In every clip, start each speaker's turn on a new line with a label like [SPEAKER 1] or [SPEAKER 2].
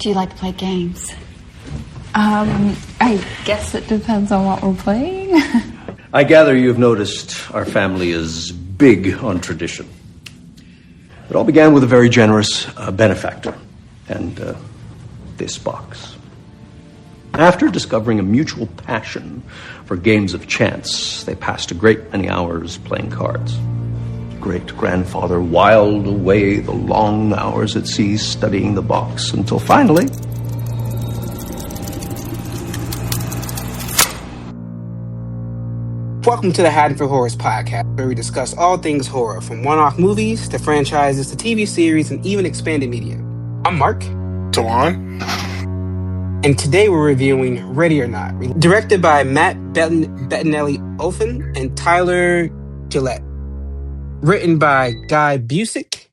[SPEAKER 1] Do you like to play games?
[SPEAKER 2] I guess it depends on what we're playing.
[SPEAKER 3] I gather you've noticed our family is big on tradition. It all began with a very generous benefactor and this box. After discovering a mutual passion for games of chance, they passed a great many hours playing cards. Great-grandfather whiled away the long hours at sea studying the box until finally...
[SPEAKER 4] Welcome to the Haddonfield Horrors podcast, where we discuss all things horror, from one-off movies to franchises to TV series and even expanded media. I'm Mark.
[SPEAKER 5] Tawan.
[SPEAKER 4] And today we're reviewing Ready or Not, directed by Matt Bettinelli-Ofen and Tyler Gillette. Written by Guy Busick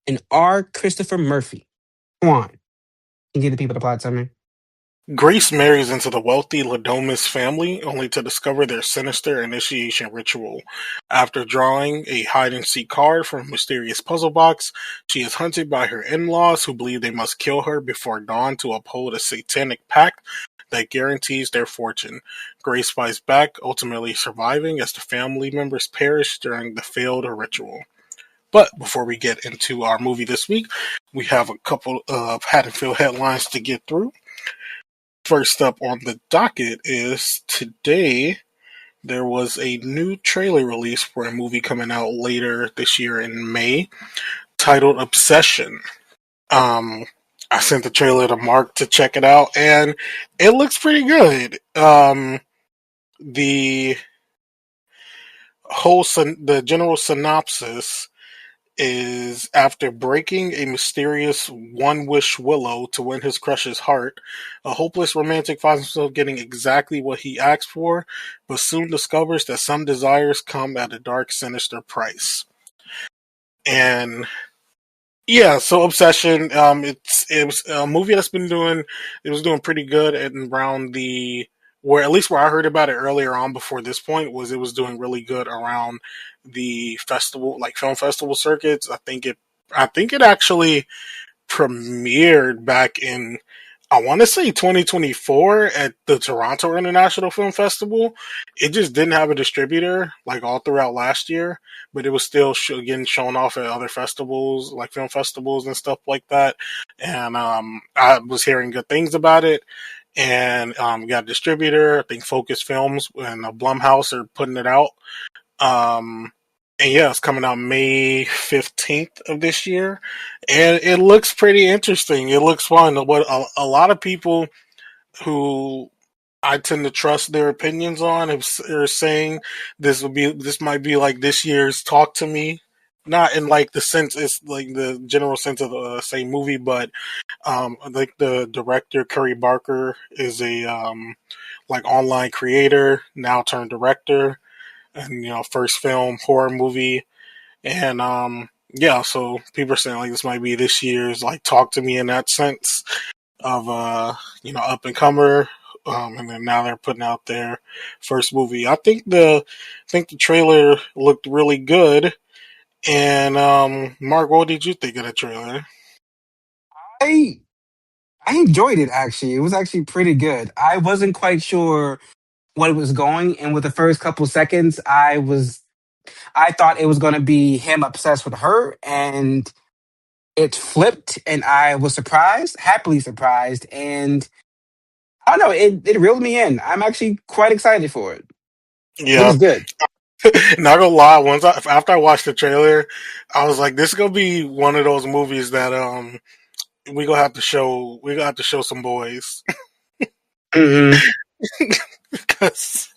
[SPEAKER 4] and R. Christopher Murphy. Tawan, can you give the people the plot summary?
[SPEAKER 5] Grace marries into the wealthy Ladomas family, only to discover their sinister initiation ritual. After drawing a hide-and-seek card from a mysterious puzzle box, she is hunted by her in-laws, who believe they must kill her before dawn to uphold a satanic pact that guarantees their fortune. Grace fights back, ultimately surviving as the family members perish during the failed ritual. But before we get into our movie this week, we have a couple of Haddonfield headlines to get through. First up on the docket is today there was a new trailer release for a movie coming out later this year in May titled Obsession. I sent the trailer to Mark to check it out and it looks pretty good. The general synopsis is, after breaking a mysterious one-wish willow to win his crush's heart, a hopeless romantic finds himself getting exactly what he asked for, but soon discovers that some desires come at a dark, sinister price. And yeah, so Obsession, it was a movie that's been doing pretty good and around where I heard about it earlier on before this point was it was doing really good around the festival, like film festival circuits. I think it actually premiered back in, I want to say 2024 at the Toronto International Film Festival. It just didn't have a distributor like all throughout last year, but it was still getting shown off at other festivals, like film festivals and stuff like that. And I was hearing good things about it. And got a distributor. I think Focus Films and Blumhouse are putting it out. And yeah, it's coming out May 15th of this year. And it looks pretty interesting. It looks fun. What a lot of people who I tend to trust their opinions on are saying this might be like this year's Talk to Me. Not in like the sense, it's like the general sense of the same movie, but like the director Curry Barker is a like online creator now turned director, and first film horror movie, and yeah, so people are saying like this might be this year's like Talk to Me in that sense of up and comer, and then now they're putting out their first movie. I think the trailer looked really good. And Mark, what did you think of the trailer?
[SPEAKER 4] I enjoyed it, actually. It was actually pretty good. I wasn't quite sure what it was going, and with the first couple seconds, I thought it was going to be him obsessed with her, and it flipped, and I was surprised, happily surprised, and I don't know, it reeled me in. I'm actually quite excited for it.
[SPEAKER 5] Yeah.
[SPEAKER 4] It was good.
[SPEAKER 5] Not gonna lie, after I watched the trailer, I was like, this is gonna be one of those movies that we gonna have to show some boys.
[SPEAKER 4] Mm-hmm.
[SPEAKER 5] Because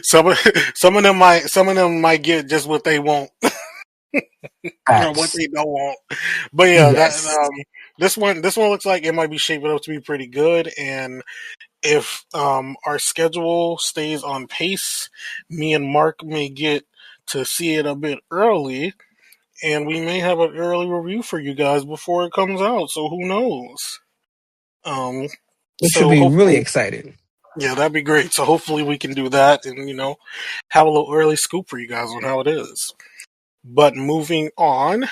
[SPEAKER 5] some of them might get just what they want. Or what they don't want. But yeah,
[SPEAKER 4] yes.
[SPEAKER 5] This one looks like it might be shaping up to be pretty good, and if our schedule stays on pace, me and Mark may get to see it a bit early, and we may have an early review for you guys before it comes out. So who knows?
[SPEAKER 4] This should be really exciting.
[SPEAKER 5] Yeah, that'd be great. So hopefully we can do that and have a little early scoop for you guys on how it is. But moving on,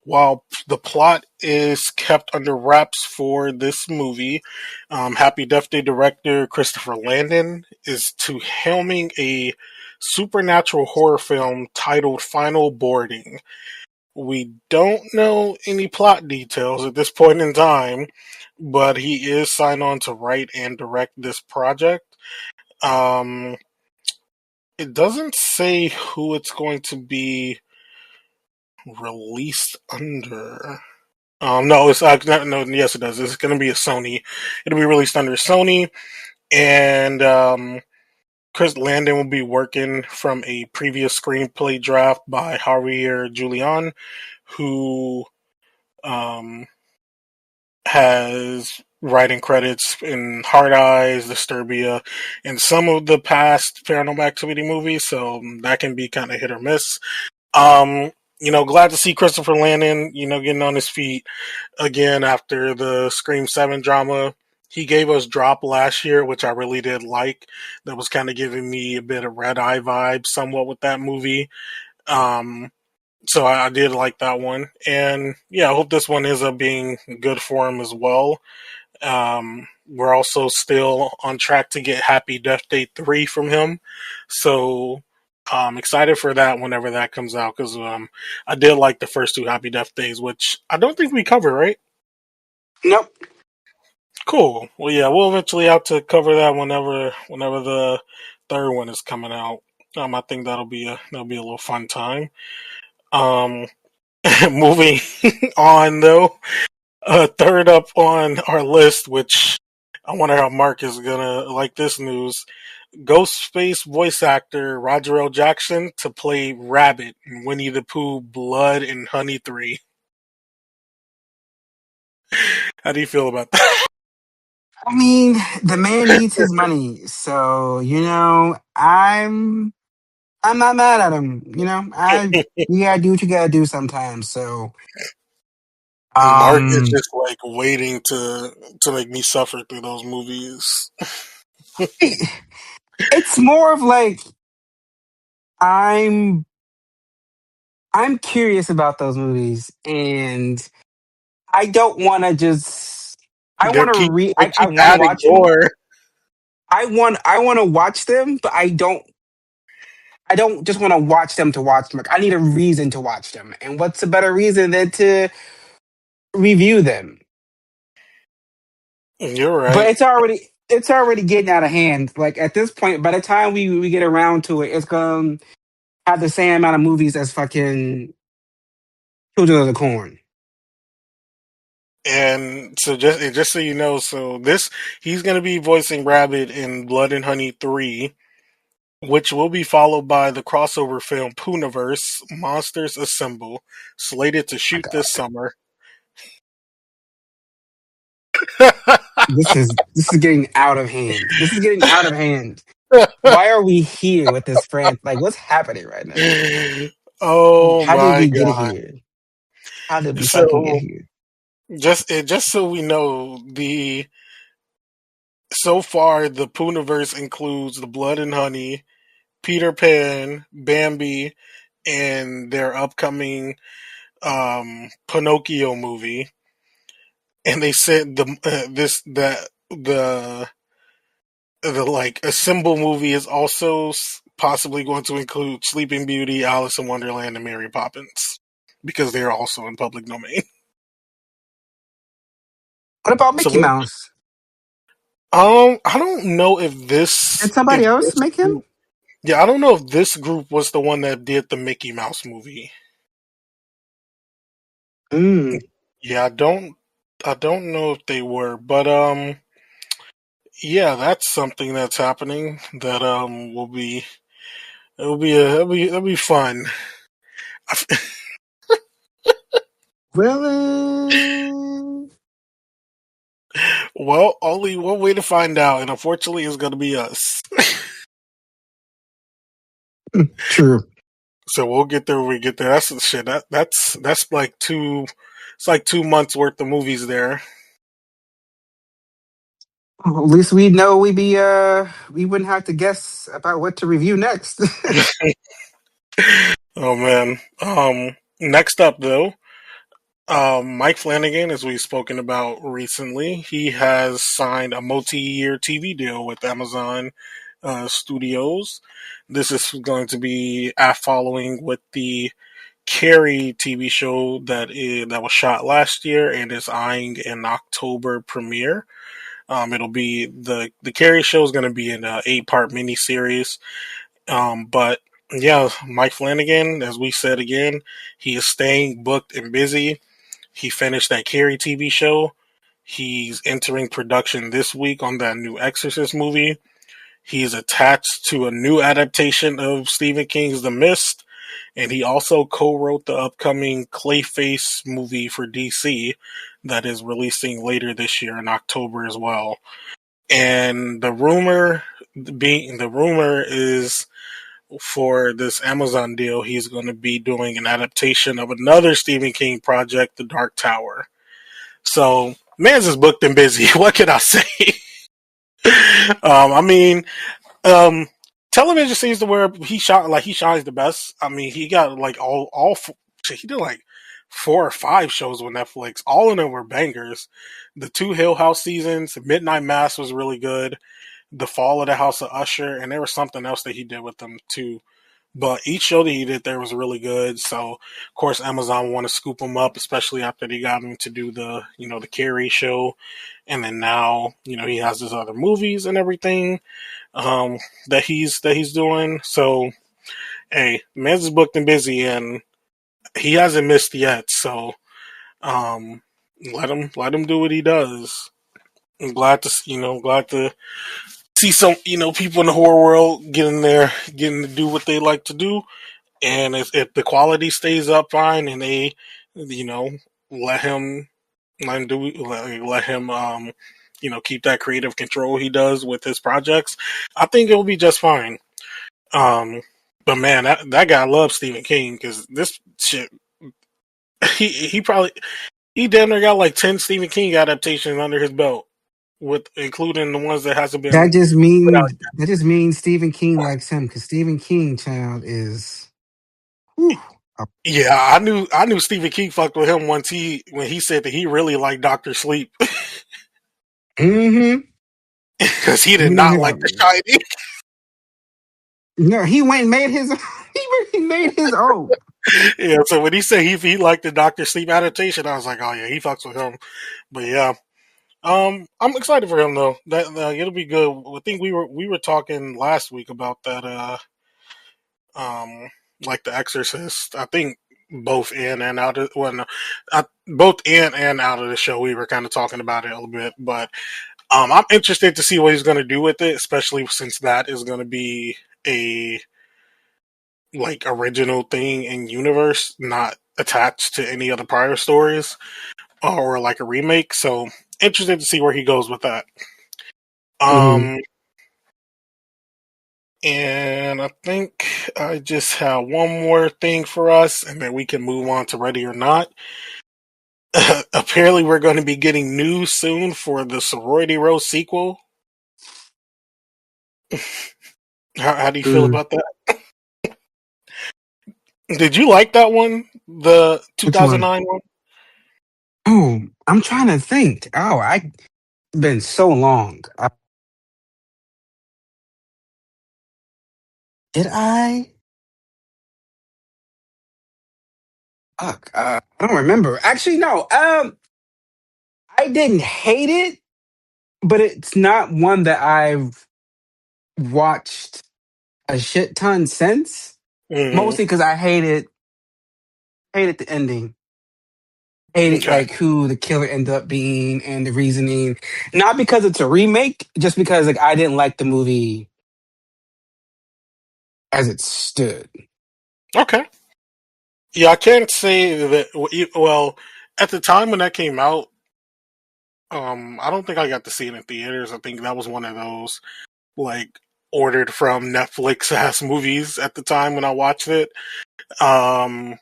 [SPEAKER 5] while the plot is kept under wraps for this movie, Happy Death Day director Christopher Landon is to helming a supernatural horror film titled Final Boarding. We don't know any plot details at this point in time, but he is signed on to write and direct this project. Um, it doesn't say who it's going to be released under. No, it's no. Yes, it does. It's going to be a Sony. It'll be released under Sony, and Chris Landon will be working from a previous screenplay draft by Javier Julian, who um, has writing credits in Hard Eyes, Disturbia, and some of the past Paranormal Activity movies. So that can be kind of hit or miss. Glad to see Christopher Landon, getting on his feet again after the Scream 7 drama. He gave us Drop last year, which I really did like. That was kind of giving me a bit of Red Eye vibes somewhat with that movie. So I did like that one. And yeah, I hope this one ends up being good for him as well. We're also still on track to get Happy Death Day 3 from him. So I'm excited for that whenever that comes out because I did like the first two Happy Death Days, which I don't think we cover, right?
[SPEAKER 4] Nope.
[SPEAKER 5] Cool. Well, yeah, we'll eventually have to cover that whenever the third one is coming out. I think that'll be a little fun time. Moving on though, third up on our list, which I wonder how Mark is gonna like this news. Ghostface voice actor Roger L. Jackson to play Rabbit in Winnie the Pooh Blood and Honey 3. How do you feel about that?
[SPEAKER 4] I mean, the man needs his money, so I'm not mad at him. You gotta do what you gotta do sometimes. So,
[SPEAKER 5] Mark is
[SPEAKER 4] um,
[SPEAKER 5] just like waiting to make me suffer through those movies.
[SPEAKER 4] it's more of like I'm I'm curious about those movies, and I don't want to just. I
[SPEAKER 5] They
[SPEAKER 4] want to
[SPEAKER 5] keep
[SPEAKER 4] read.
[SPEAKER 5] they
[SPEAKER 4] I
[SPEAKER 5] keep
[SPEAKER 4] want to
[SPEAKER 5] adding
[SPEAKER 4] watch them.
[SPEAKER 5] more.
[SPEAKER 4] I want to watch them, but I don't. I don't just want to watch them to watch them. Like I need a reason to watch them, and what's a better reason than to review them?
[SPEAKER 5] You're
[SPEAKER 4] But
[SPEAKER 5] right.
[SPEAKER 4] it's already getting out of hand. Like at this point, by the time we get around to it, it's gonna have the same amount of movies as fucking Children of the Corn.
[SPEAKER 5] And so just so you know, so this he's gonna be voicing Rabbit in Blood and Honey 3, which will be followed by the crossover film Pooniverse Monsters Assemble, slated to
[SPEAKER 4] My
[SPEAKER 5] shoot this
[SPEAKER 4] God,
[SPEAKER 5] summer.
[SPEAKER 4] this is getting out of hand. This is getting out of hand. Why are we here with this friend? Like, what's happening right now?
[SPEAKER 5] Oh
[SPEAKER 4] How did
[SPEAKER 5] my
[SPEAKER 4] we get
[SPEAKER 5] god.
[SPEAKER 4] here? How did we fucking get
[SPEAKER 5] So
[SPEAKER 4] here?
[SPEAKER 5] just so we know, the so far the Pooniverse includes the Blood and Honey, Peter Pan, Bambi, and their upcoming Pinocchio movie. And they said the like Assemble movie is also possibly going to include Sleeping Beauty, Alice in Wonderland, and Mary Poppins because they are also in public domain.
[SPEAKER 4] What about
[SPEAKER 5] So,
[SPEAKER 4] Mickey Mouse?
[SPEAKER 5] I don't know if this
[SPEAKER 4] Did somebody else make him?
[SPEAKER 5] group, yeah, I don't know if this group was the one that did the Mickey Mouse movie.
[SPEAKER 4] Mm.
[SPEAKER 5] Yeah, I don't know if they were, but yeah, that's something that's happening that will be it'll be fun.
[SPEAKER 4] Really?
[SPEAKER 5] Well, only one way to find out, and unfortunately, it's going to be us.
[SPEAKER 4] True.
[SPEAKER 5] So we'll get there when we get there. That's the shit. That's like two. It's like 2 months worth of movies there.
[SPEAKER 4] Well, at least we know we wouldn't have to guess about what to review next.
[SPEAKER 5] Oh man. Next up though, Mike Flanagan, as we've spoken about recently, he has signed a multi-year TV deal with Amazon Studios. This is going to be following with the Carrie TV show that was shot last year and is eyeing an October premiere. It'll be the Carrie show is going to be an 8-part miniseries. But yeah, Mike Flanagan, as we said again, he is staying booked and busy. He finished that Carrie TV show. He's entering production this week on that new Exorcist movie. He's attached to a new adaptation of Stephen King's The Mist, and he also co-wrote the upcoming Clayface movie for DC that is releasing later this year in October as well. And the rumor is for this Amazon deal, he's going to be doing an adaptation of another Stephen King project, The Dark Tower. So, man's is booked and busy. What can I say? I mean, television seems to where he shines the best. I mean, he got like he did like 4 or 5 shows with Netflix. All of them were bangers. The 2 Hill House seasons, Midnight Mass was really good. The Fall of the House of Usher, and there was something else that he did with them too. But each show that he did there was really good. So, of course, Amazon want to scoop him up, especially after they got him to do the Carrie show, and then now he has his other movies and everything that he's doing. So, hey, man's is booked and busy, and he hasn't missed yet. So, let him do what he does. I'm glad to see some people in the horror world getting to do what they like to do. And if the quality stays up fine, and they, let him, let him, keep that creative control he does with his projects, I think it will be just fine. But man, that guy loves Stephen King, because this shit, he damn near got like 10 Stephen King adaptations under his belt, with including the ones that hasn't been put out.
[SPEAKER 4] That just means Stephen King likes him, because Stephen King child is. Whew,
[SPEAKER 5] Yeah, I knew Stephen King fucked with him when he said that he really liked Doctor Sleep,
[SPEAKER 4] mm-hmm.
[SPEAKER 5] because he did
[SPEAKER 4] You know
[SPEAKER 5] not like
[SPEAKER 4] him.
[SPEAKER 5] The Shining.
[SPEAKER 4] No, he went and made his. He made his own.
[SPEAKER 5] Yeah, so when he said he liked the Doctor Sleep adaptation, I was like, oh yeah, he fucks with him. But yeah, I'm excited for him though. That it'll be good. I think we were talking last week about that. Like The Exorcist. I think both in and out of well, no, both in and out of the show, we were kind of talking about it a little bit. But I'm interested to see what he's going to do with it, especially since that is going to be a like original thing in universe, not attached to any other prior stories or like a remake. So interested to see where he goes with that.
[SPEAKER 4] Mm-hmm.
[SPEAKER 5] And I think I just have one more thing for us, and then we can move on to Ready or Not. Apparently, we're going to be getting news soon for the Sorority Row sequel. How do you feel about that? Did you like that one? The
[SPEAKER 4] Which one?
[SPEAKER 5] 2009 one?
[SPEAKER 4] Oh, I'm trying to think. Oh, been so long. Did I? Fuck, I don't remember. Actually, no. I didn't hate it, but it's not one that I've watched a shit ton since.
[SPEAKER 5] Mm-hmm.
[SPEAKER 4] Mostly because I hated the ending. Hated
[SPEAKER 5] Okay.
[SPEAKER 4] like who the killer ended up being and the reasoning. Not because it's a remake, just because like I didn't like the movie as it stood.
[SPEAKER 5] Okay. Yeah, I can't say that. Well, at the time when that came out, I don't think I got to see it in theaters. I think that was one of those like ordered from Netflix ass movies at the time when I watched it. Um,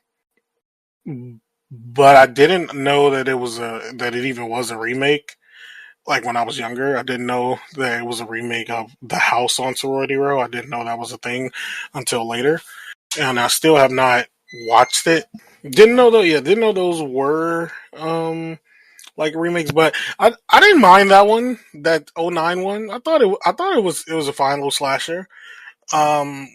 [SPEAKER 5] but I didn't know that it even was a remake. Like when I was younger, I didn't know that it was a remake of The House on Sorority Row. I didn't know that was a thing until later, and I still have not watched it. Didn't know though. Yeah, didn't know those were like remakes, but I didn't mind that one, that '09 one. I thought it was a fine little slasher. Um,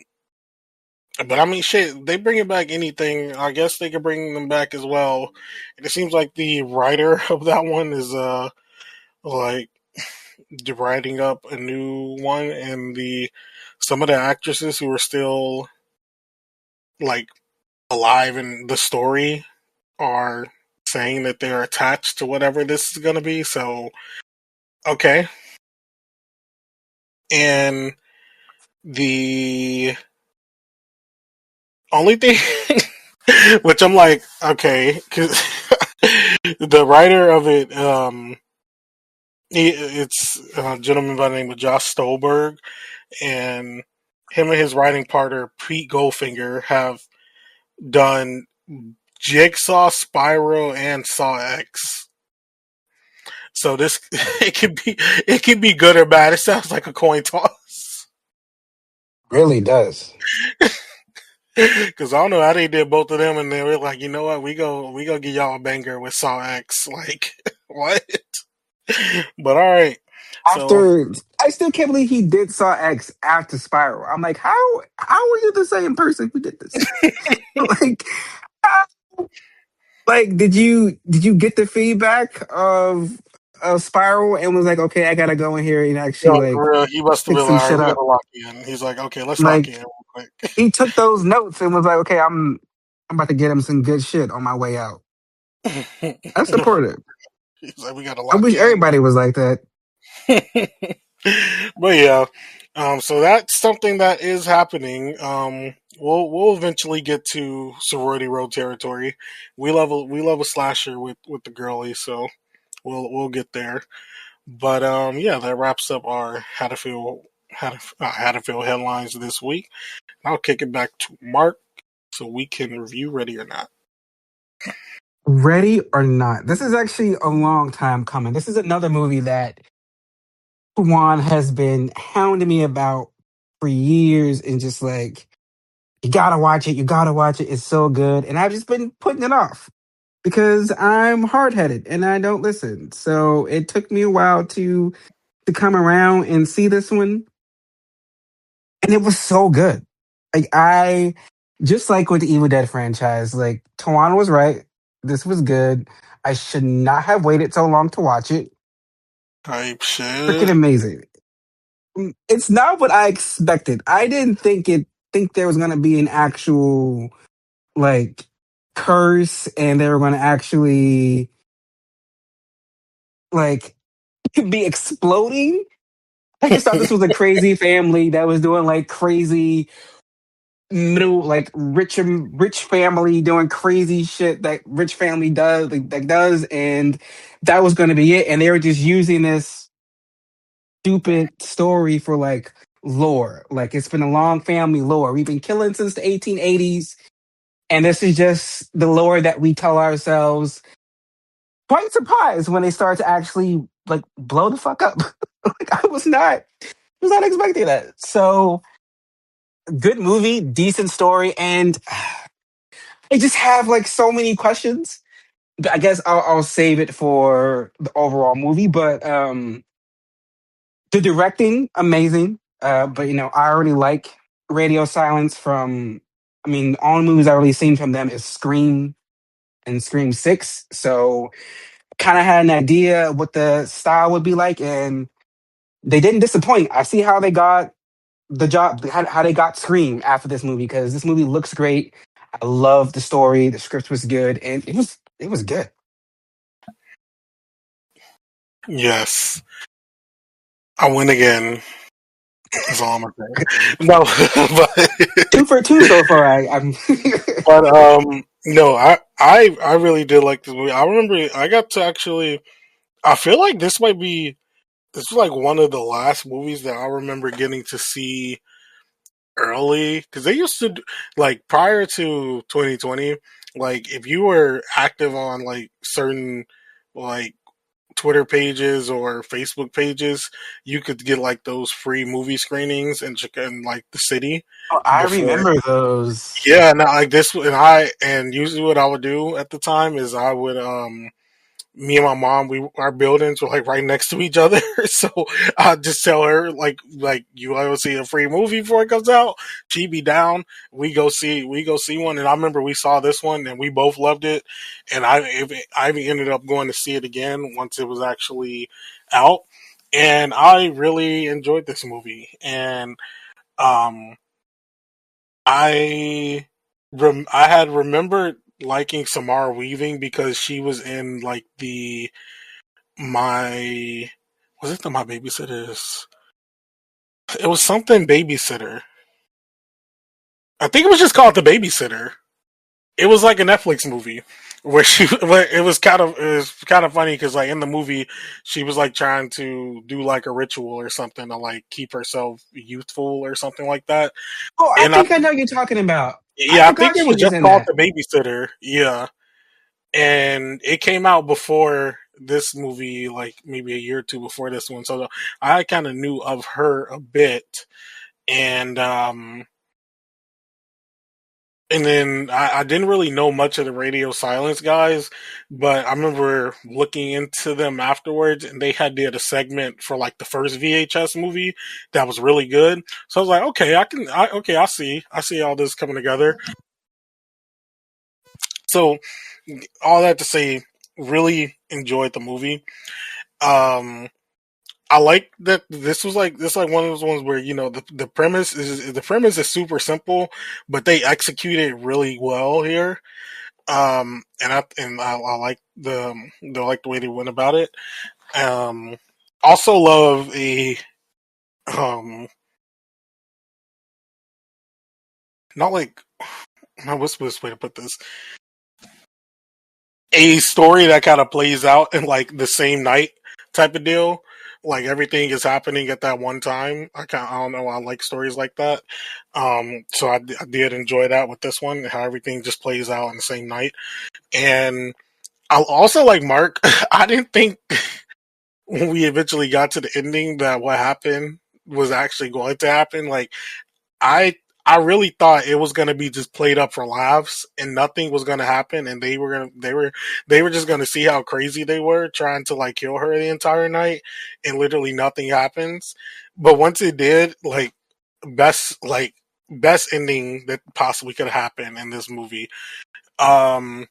[SPEAKER 5] but I mean, shit, they bring it back anything. I guess they could bring them back as well. And it seems like the writer of that one is like writing up a new one, and the some of the actresses who are still like alive in the story are saying that they're attached to whatever this is going to be. So okay, and the only thing which I'm like, okay, because the writer of it, it's a gentleman by the name of Josh Stolberg, and him and his writing partner Pete Goldfinger have done Jigsaw, Spyro, and Saw X. So this it can be good or bad. It sounds like a coin toss.
[SPEAKER 4] Really does.
[SPEAKER 5] Because I don't know how they did both of them, and they were like, you know what, we go get y'all a banger with Saw X. Like what? But all right. So
[SPEAKER 4] After I still can't believe he did Saw X after Spiral. I'm like, how are you the same person who did this? like, how- like did you get the feedback of Spiral and was like, okay, I gotta go in here and actually
[SPEAKER 5] yo,
[SPEAKER 4] like
[SPEAKER 5] for real, he must have
[SPEAKER 4] fix
[SPEAKER 5] been
[SPEAKER 4] some
[SPEAKER 5] like, all right,
[SPEAKER 4] shit
[SPEAKER 5] we
[SPEAKER 4] up.
[SPEAKER 5] gotta lock in. He's like, okay, let's lock in
[SPEAKER 4] Like
[SPEAKER 5] real quick.
[SPEAKER 4] he took those notes and was like, okay, I'm about to get him some good shit on my way out. I support it.
[SPEAKER 5] He's like, we gotta
[SPEAKER 4] I
[SPEAKER 5] lock
[SPEAKER 4] wish
[SPEAKER 5] in.
[SPEAKER 4] everybody was like that.
[SPEAKER 5] But yeah, so that's something that is happening. We'll eventually get to sorority road territory. We love a slasher with the girlies, so we'll get there. But yeah, that wraps up our how to feel headlines this week. I'll kick it back to Mark so we can review Ready or Not.
[SPEAKER 4] Ready or not, this is actually a long time coming. This is another movie that Tawan has been hounding me about for years and just like, you gotta watch it, you gotta watch it. It's so good. And I've just been putting it off because I'm hard headed and I don't listen. So it took me a while to come around and see this one. And it was so good. Like I just like with the Evil Dead franchise, like Tawan was right. This was good. I should not have waited so long to watch it.
[SPEAKER 5] Type
[SPEAKER 4] Freaking
[SPEAKER 5] shit.
[SPEAKER 4] amazing. It's not what I expected. I didn't think there was gonna be an actual like curse and they were gonna actually like be exploding. I just thought this was a crazy family that was doing like crazy middle like rich family doing crazy shit that rich family does like that does and that was gonna be it. And they were just using this stupid story for like lore. Like it's been a long family lore. We've been killing since the 1880s, and this is just the lore that we tell ourselves. Quite surprised when they start to actually like blow the fuck up. Like was not expecting that. So good movie, decent story, and I just have like so many questions. I guess I'll save it for the overall movie, but the directing, amazing. But you know, I already like Radio Silence from. I mean, all the movies I really seen from them is Scream and Scream Six. So kind of had an idea of what the style would be like, and they didn't disappoint. I see how they got the job, how they got Scream after this movie because this movie looks great. I love the story. The script was good, and it was good.
[SPEAKER 5] Yes, I win again. That's all I'm gonna say. No, but
[SPEAKER 4] Two for two so far. I'm
[SPEAKER 5] no, I really did like this movie. I remember I got to actually. I feel like this was like one of the last movies that I remember getting to see early because they used to like prior to 2020. Like if you were active on like certain like Twitter pages or Facebook pages, you could get like those free movie screenings in like the city
[SPEAKER 4] Oh, I
[SPEAKER 5] before.
[SPEAKER 4] remember those.
[SPEAKER 5] Yeah, now like this, and usually what I would do at the time is I would me and my mom, our buildings were like right next to each other, so I just tell her like you want to see a free movie before it comes out. She be down. We go see one, and I remember we saw this one and we both loved it, and I even ended up going to see it again once it was actually out, and I really enjoyed this movie, and um I I had remembered liking Samara Weaving because she was in like the my was it the My Babysitters? It was something babysitter. I think it was just called The Babysitter. It was like a Netflix movie where it was kind of funny because like in the movie she was like trying to do like a ritual or something to like keep herself youthful or something like that.
[SPEAKER 4] Oh, I
[SPEAKER 5] And I
[SPEAKER 4] think I know what you're talking about. I
[SPEAKER 5] yeah, I think
[SPEAKER 4] forgot
[SPEAKER 5] it
[SPEAKER 4] she
[SPEAKER 5] was
[SPEAKER 4] was
[SPEAKER 5] just
[SPEAKER 4] in
[SPEAKER 5] called
[SPEAKER 4] that.
[SPEAKER 5] The Babysitter. Yeah, and it came out before this movie, like maybe a year or two before this one. So I kind of knew of her a bit, and then I didn't really know much of the Radio Silence guys, but I remember looking into them afterwards, and they did a segment for like the first VHS movie that was really good. So I was like, okay, okay, I see all this coming together. So all that to say, really enjoyed the movie. Um, I like that this is like one of those ones where the premise is super simple, but they execute it really well here. And I like the way they went about it. Um, also love a um not like what's the best way to put this, a story that kind of plays out in like the same night type of deal. Like everything is happening at that one time. I don't know. I like stories like that. So I did enjoy that with this one. How everything just plays out in the same night. And I also like Mark. I didn't think when we eventually got to the ending that what happened was actually going to happen. Like I I really thought it was gonna be just played up for laughs and nothing was gonna happen and they were just gonna see how crazy they were trying to like kill her the entire night and literally nothing happens. But once it did, best like best ending that possibly could happen in this movie. Um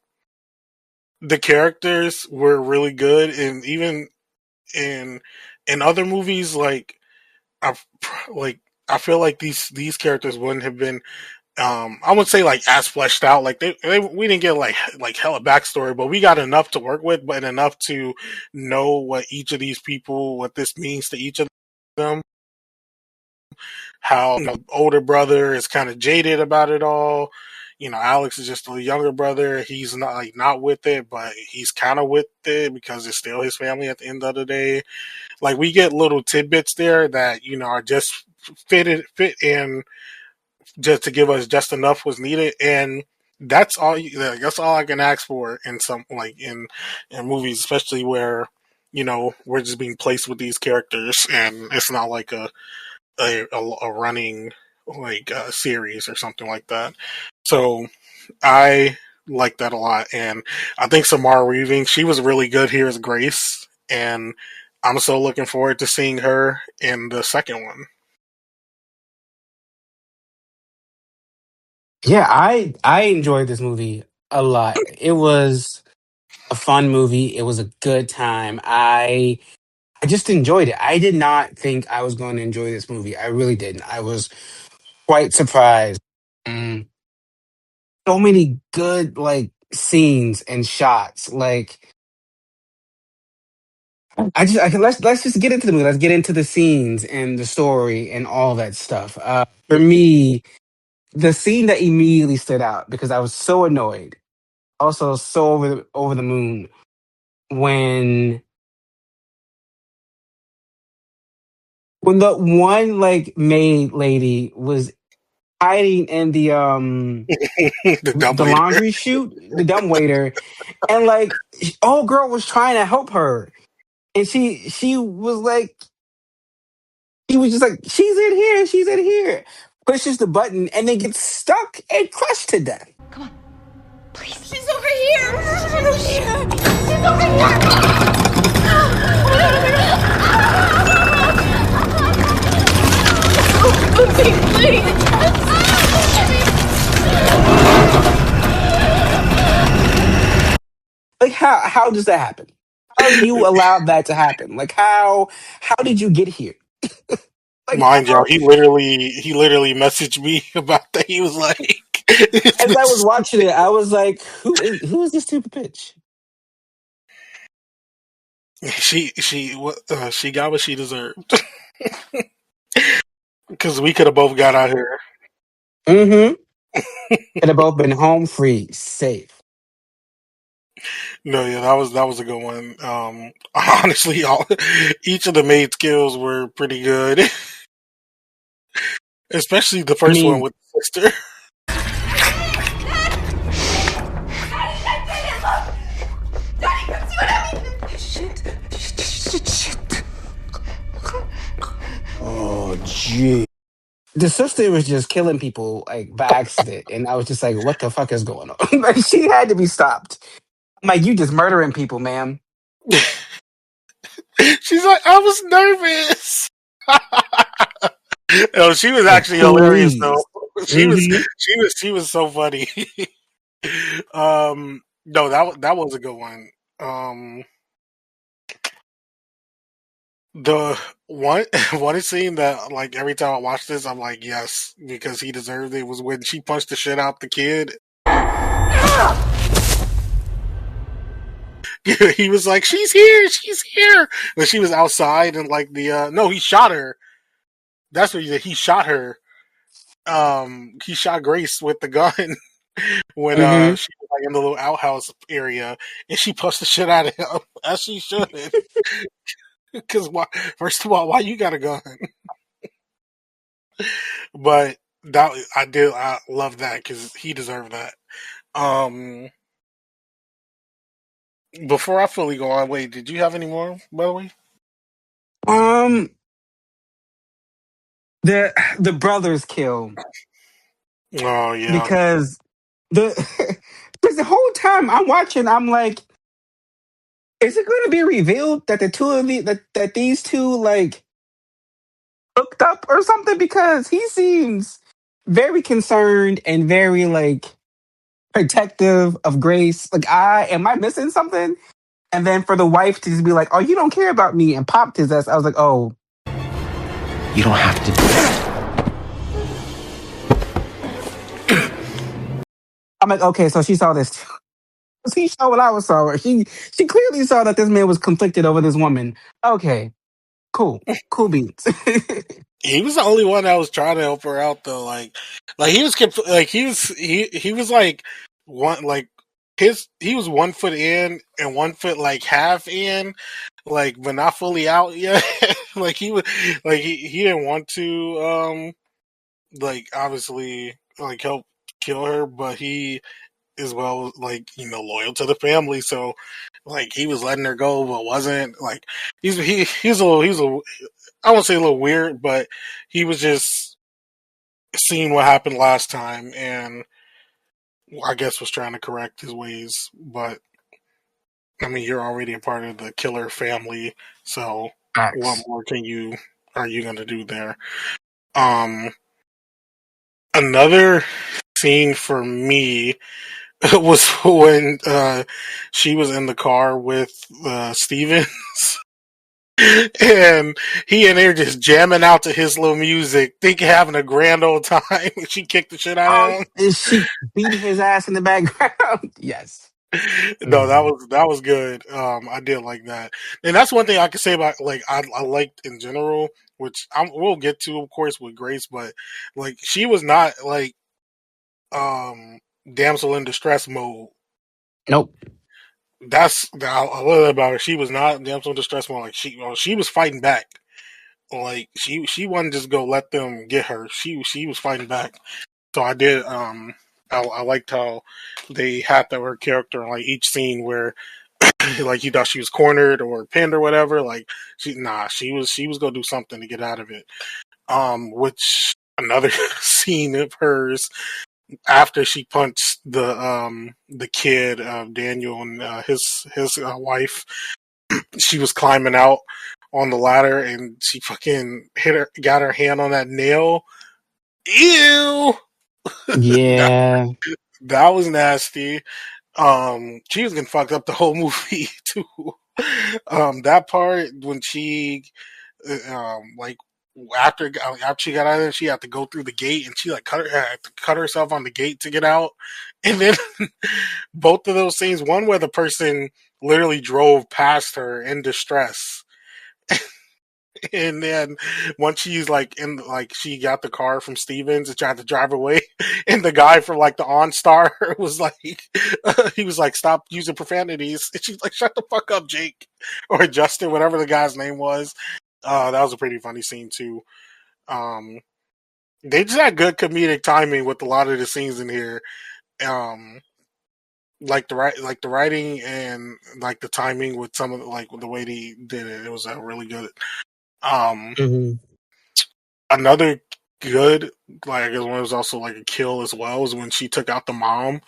[SPEAKER 5] the characters were really good, and even in other movies I like I feel like these characters wouldn't have been I would say like as fleshed out. Like we didn't get like hella backstory, but we got enough to work with, but enough to know what each of these people, what this means to each of them. How older brother is kind of jaded about it all. Alex is just a younger brother. He's not with it, but he's kind of with it because it's still his family at the end of the day. Like we get little tidbits there that are just fit in just to give us just enough was needed, and that's all I can ask for in some in movies, especially where we're just being placed with these characters and it's not like a running series or something like that. So I like that a lot, and I think Samara Weaving, she was really good here as Grace, and I'm so looking forward to seeing her in the second one.
[SPEAKER 4] Yeah, I enjoyed this movie a lot. It was a fun movie. It was a good time. I just enjoyed it. I did not think I was going to enjoy this movie. I really didn't. I was quite surprised. Mm, so many good scenes and shots. Let's just get into the movie. Let's get into the scenes and the story and all that stuff. For me, the scene that immediately stood out because I was so annoyed, also so over the moon when the one maid lady was hiding in
[SPEAKER 5] The
[SPEAKER 4] the
[SPEAKER 5] dumbwaiter.
[SPEAKER 4] laundry chute, the dumb waiter, and old girl was trying to help her. and she was like, he was just like, she's in here. Pushes the button and then gets stuck and crushed to death.
[SPEAKER 1] Come on, please. She's over here. She's over here. She's over here.
[SPEAKER 4] Like how does that happen? How do you allow that to happen? Like how did you get here? Like
[SPEAKER 5] Mind you,
[SPEAKER 4] how?
[SPEAKER 5] he literally messaged me about that. He was like, it's
[SPEAKER 4] As
[SPEAKER 5] been
[SPEAKER 4] I was watching it, I was like, who is this stupid bitch?
[SPEAKER 5] she got what she deserved because we could have both got out here.
[SPEAKER 4] Mm-hmm. Could have both been home free, safe.
[SPEAKER 5] No, yeah, that was a good one. Honestly, each of the maid skills were pretty good, especially the
[SPEAKER 4] I
[SPEAKER 5] first one
[SPEAKER 4] mean,
[SPEAKER 5] with the sister.
[SPEAKER 4] shit.
[SPEAKER 3] Oh, gee.
[SPEAKER 4] The sister was just killing people like by accident, and I was just like, "What the fuck is going on?" Like she had to be stopped. I'm like, "You just murdering people, ma'am."
[SPEAKER 5] She's like, I was nervous. No, she was
[SPEAKER 4] Like,
[SPEAKER 5] actually hilarious though.
[SPEAKER 4] please.
[SPEAKER 5] She was
[SPEAKER 4] Mm-hmm.
[SPEAKER 5] she was so funny. No, that was a good one. Um, the one one scene that like every time I watch this, I'm like, yes, because he deserved it. Was when she punched the shit out the kid. He was like, she's here, but she was outside and like the no, he shot her. That's what he shot her. He shot Grace with the gun when
[SPEAKER 4] Mm-hmm.
[SPEAKER 5] she was like in the little outhouse area, and she punched the shit out of him as she should. Because why? First of all, why you got a gun? But I love that because he deserved that. Um, before I fully go on, wait, did you have any more? By the way,
[SPEAKER 4] Um, the brothers kill
[SPEAKER 5] oh yeah,
[SPEAKER 4] because the because the whole time I'm watching, I'm like, is it going to be revealed that the two of that these two like hooked up or something? Because he seems very concerned and very like protective of Grace. Like, am I missing something? And then for the wife to just be like, "Oh, you don't care about me," and popped his ass. I was like, "Oh,
[SPEAKER 3] You don't have to.
[SPEAKER 4] I'm like, okay, so she saw this. Too. She saw what I was saw. She clearly saw that this man was conflicted over this woman. Okay, cool, cool beans.
[SPEAKER 5] he was the only one that was trying to help her out though. Like he was like he was like one like he was 1 foot in and 1 foot like half in, like but not fully out yet. Like he was like he didn't want to like obviously like help kill her, but he as well like loyal to the family, so like he was letting her go but wasn't like he's a I won't say a little weird, but he was just seeing what happened last time and I guess was trying to correct his ways. But I mean, you're already a part of the killer family, so what
[SPEAKER 4] Facts.
[SPEAKER 5] more are you gonna do there? Um, another scene for me was when she was in the car with Steven. And he in there just jamming out to his little music, think having a grand old time. She kicked the shit out
[SPEAKER 4] Oh,
[SPEAKER 5] of him.
[SPEAKER 4] is she beating his ass in the background? Yes.
[SPEAKER 5] No, that
[SPEAKER 4] Mhm.
[SPEAKER 5] was good. I did like that, and that's one thing I could say about like I liked in general, which we'll get to, of course, with Grace, but like she was not like um damsel in distress mode.
[SPEAKER 4] Nope.
[SPEAKER 5] I love that about her. She was not damsel in distress mode. Like she was fighting back. Like she wasn't just go let them get her. She was fighting back. So I did. I liked how they had her character in like each scene where Like he thought she was cornered or pinned or whatever. Like she was gonna do something to get out of it. Which another scene of hers after she punched the kid Daniel and his wife. She was climbing out on the ladder and she fucking got her hand on that nail. Ew. that,
[SPEAKER 4] Yeah.
[SPEAKER 5] that was nasty. She was getting fucked up the whole movie too. That part when she, like after she got out of there, she had to go through the gate and she like had to cut herself on the gate to get out. And then both of those scenes, one where the person literally drove past her in distress, and then once she's like she got the car from Stevens and tried to drive away, and the guy from like the OnStar was like, he was like, "Stop using profanities," and she's like, "Shut the fuck up, Jake," or Justin, whatever the guy's name was. That was a pretty funny scene too. Um, they just had good comedic timing with a lot of the scenes in here. Um, like the writing and like the timing with some of like the way they did it, it was really good. Um,
[SPEAKER 4] Hmm.
[SPEAKER 5] Another good, like I guess one was also like a kill as well, was when she took out the mom,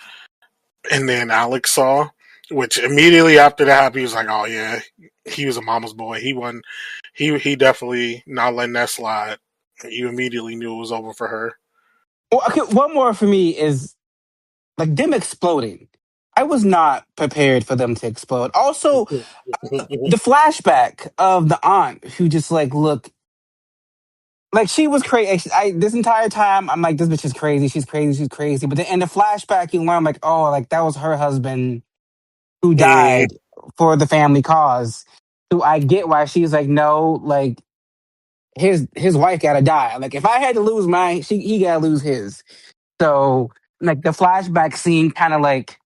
[SPEAKER 5] and then Alex saw, which immediately after that he was like, "Oh yeah, he was a mama's boy. He won. He definitely not letting that slide." You immediately knew it was over for her.
[SPEAKER 4] Well, okay, one more for me is like them exploding. I was not prepared for them to explode. Also, the flashback of the aunt who just like looked like she was crazy. This entire time, I'm like, this bitch is crazy. She's crazy. She's crazy. But then in the flashback, you learn like, oh, like that was her husband who
[SPEAKER 5] Mm,
[SPEAKER 4] died for the family cause. So I get why she's like, no, like his wife gotta die. Like if I had to lose mine, he gotta lose his. So like the flashback scene kind of like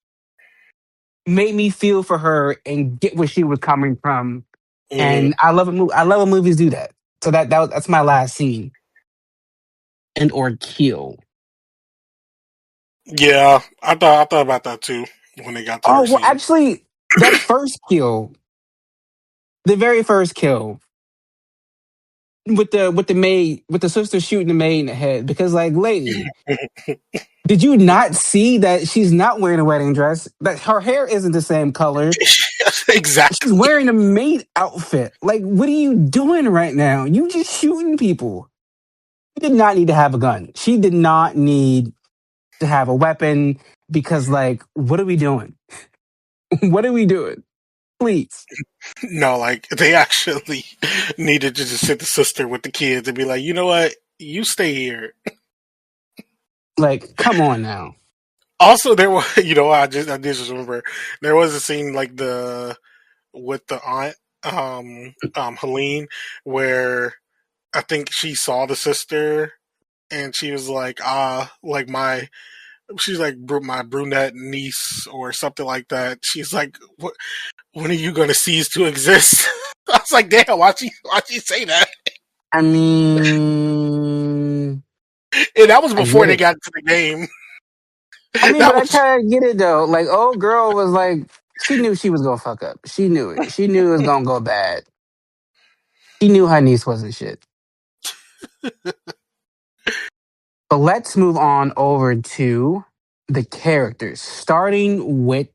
[SPEAKER 4] made me feel for her and get where she was coming from.
[SPEAKER 5] mm.
[SPEAKER 4] And I love it. I love when movies do that. So that's my last scene and or kill.
[SPEAKER 5] Yeah, I thought about that too when they got to
[SPEAKER 4] Oh
[SPEAKER 5] her
[SPEAKER 4] well,
[SPEAKER 5] scene.
[SPEAKER 4] actually, that first kill, the very first kill with the maid, with the sister shooting the maid in the head, because like, lady, did you not see that she's not wearing a wedding dress? That her hair isn't the same color. She's
[SPEAKER 5] Exactly.
[SPEAKER 4] wearing a maid outfit. Like, what are you doing right now? You just shooting people. She did not need to have a gun. She did not need to have a weapon because, like, what are we doing? What are we doing? Please.
[SPEAKER 5] No, like they actually needed to just sit the sister with the kids and be like, you know what, you stay here.
[SPEAKER 4] Like, come on now.
[SPEAKER 5] Also, there was, I did just remember there was a scene like the with the aunt, Helene, where I think she saw the sister and she was like, like she's like my brunette niece or something like that. She's like, what? When are you going to cease to exist? I was like, damn, why'd she say that?
[SPEAKER 4] I mean,
[SPEAKER 5] And that was
[SPEAKER 4] I
[SPEAKER 5] before
[SPEAKER 4] get
[SPEAKER 5] they
[SPEAKER 4] it.
[SPEAKER 5] got into the game.
[SPEAKER 4] I mean,
[SPEAKER 5] That
[SPEAKER 4] but I
[SPEAKER 5] was
[SPEAKER 4] kind of get it though. Like, old girl was like, she knew she was gonna fuck up. She knew it. She knew it was gonna go bad. She knew her niece wasn't shit. But let's move on over to the characters, starting with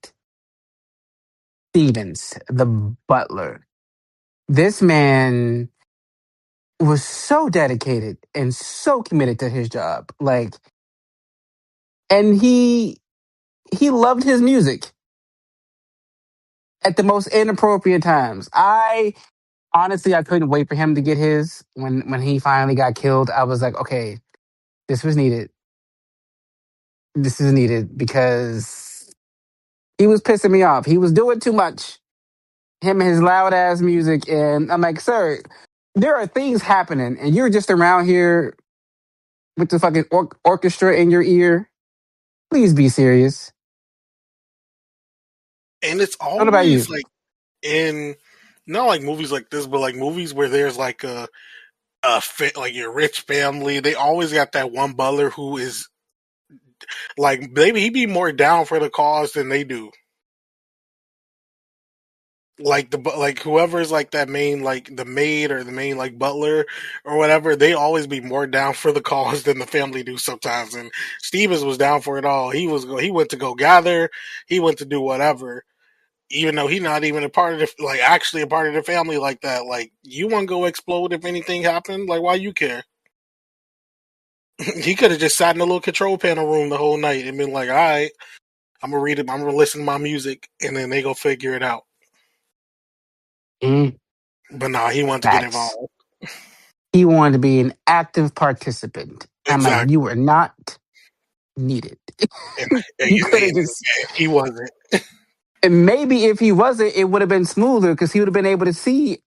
[SPEAKER 4] Stevens, the butler. This man was so dedicated and so committed to his job. Like, and he loved his music at the most inappropriate times. I honestly I couldn't wait for him to get his when he finally got killed. I was like, okay, this was needed. This is needed because he was pissing me off. He was doing too much. Him and his loud ass music, and I'm like, sir, there are things happening, and you're just around here with the fucking orchestra in your ear. Please be serious.
[SPEAKER 5] and it's
[SPEAKER 4] What about you?
[SPEAKER 5] always like in not like movies like this, but like movies where there's like a fit like your rich family. They always got that one butler who is like maybe he be more down for the cause than they do. like whoever's like that main like the maid or the main like butler or whatever, they always be more down for the cause than the family do sometimes. And Stevens was down for it all. He went to go gather, he went to do whatever, even though he's not even a part of the like actually a part of the family like that. Like you want to go explode if anything happened? Like why you care? He could have just sat in a little control panel room the whole night and been like, all right, I'm gonna read it, I'm gonna listen to my music, and then they go figure it out.
[SPEAKER 4] Mm,
[SPEAKER 5] But nah, he wanted to get
[SPEAKER 4] facts.
[SPEAKER 5] involved.
[SPEAKER 4] He wanted to be an active participant. I'm like,
[SPEAKER 5] Exactly.
[SPEAKER 4] you were not needed.
[SPEAKER 5] And
[SPEAKER 4] You could have just.
[SPEAKER 5] he wasn't.
[SPEAKER 4] And maybe if he wasn't, it would have been smoother because he would have been able to see